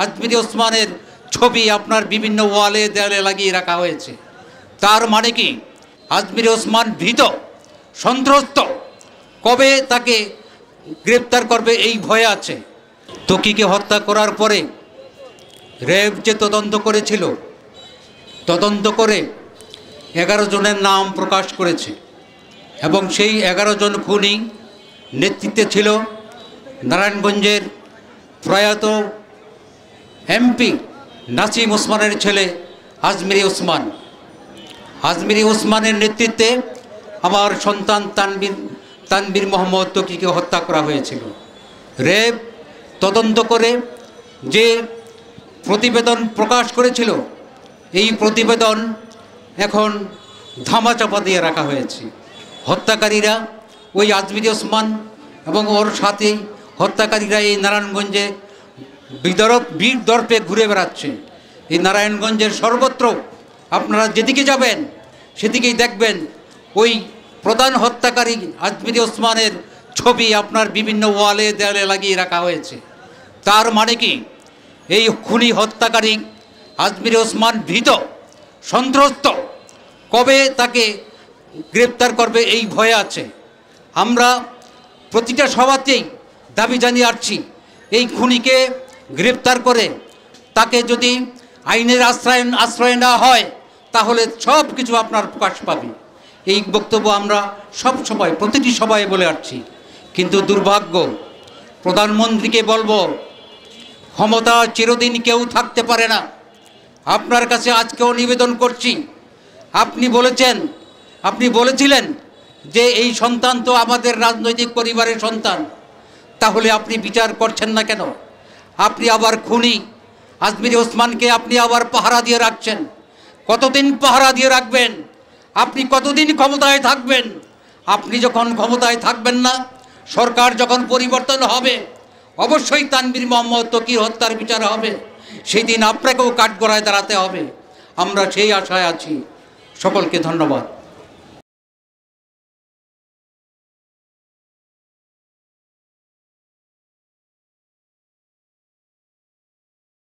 আজমিরি ওসমানের ছবি আপনার বিভিন্ন ওয়ালে দেয়ালে লাগিয়ে রাখা হয়েছে। তার মানে কি আজমিরি ওসমান ভীত, সন্ত্রস্ত, কবে তাকে গ্রেপ্তার করবে এই ভয়ে আছে। ত্বকীকে হত্যা করার পরে র্যাব যে তদন্ত করেছিল, তদন্ত করে 11 জনের নাম প্রকাশ করেছে এবং সেই 11 জন খুনি নেতৃত্বে ছিল নারায়ণগঞ্জের প্রয়াত এমপি নাসিম ওসমানের ছেলে আজমিরি ওসমান। আজমিরি ওসমানের নেতৃত্বে আমার সন্তান তানবীর মোহাম্মদ ত্বকীকে হত্যা করা হয়েছিল। র্যাব তদন্ত করে যে প্রতিবেদন প্রকাশ করেছিল, এই প্রতিবেদন এখন ধামাচাপা দিয়ে রাখা হয়েছে। হত্যাকারীরা ওই আজমিরি ওসমান এবং ওর সাথে হত্যাকারীরা এই নারায়ণগঞ্জে বীর দর্পে ঘুরে বেড়াচ্ছে। এই নারায়ণগঞ্জের সর্বত্র আপনারা যেদিকে যাবেন সেদিকেই দেখবেন ওই প্রধান হত্যাকারী আজমিরি ওসমানের ছবি আপনার বিভিন্ন ওয়ালে দেয়ালে লাগিয়ে রাখা হয়েছে। তার মানে কি এই খুনি হত্যাকারী আজমিরি ওসমান ভীত, সন্ত্রস্ত, কবে তাকে গ্রেপ্তার করবে এই ভয়ে আছে। আমরা প্রতিটা সভাতেই দাবি জানিয়ে আসছি, এই খুনিকে গ্রেপ্তার করে তাকে যদি আইনের আশ্রয় না হয় তাহলে সব কিছু আপনার প্রকাশ পাবে। এই বক্তব্য আমরা সব সময় প্রতিটি সভায় বলে আসছি। কিন্তু দুর্ভাগ্য, প্রধানমন্ত্রীকে বলবো, ক্ষমতা চিরদিন কেউ থাকতে পারে না। আপনার কাছে আজকেও নিবেদন করছি, আপনি বলেছিলেন যে এই সন্তান তো আমাদের রাজনৈতিক পরিবারের সন্তান, তাহলে আপনি বিচার করছেন না কেন? আপনি আবার খুনি আজমিরি ওসমানকে আপনি আবার পাহারা দিয়ে রাখছেন। কতদিন পাহারা দিয়ে রাখবেন? আপনি কতদিন ক্ষমতায় থাকবেন? আপনি যখন ক্ষমতায় থাকবেন না, সরকার যখন পরিবর্তন হবে, অবশ্যই তানবীর মোহাম্মদ ত্বকীর হত্যার বিচার হবে। সেই দিন আপনাকেও কাঠগড়ায় দাঁড়াতে হবে। আমরা সেই আশায় আছি। সকলকে ধন্যবাদ।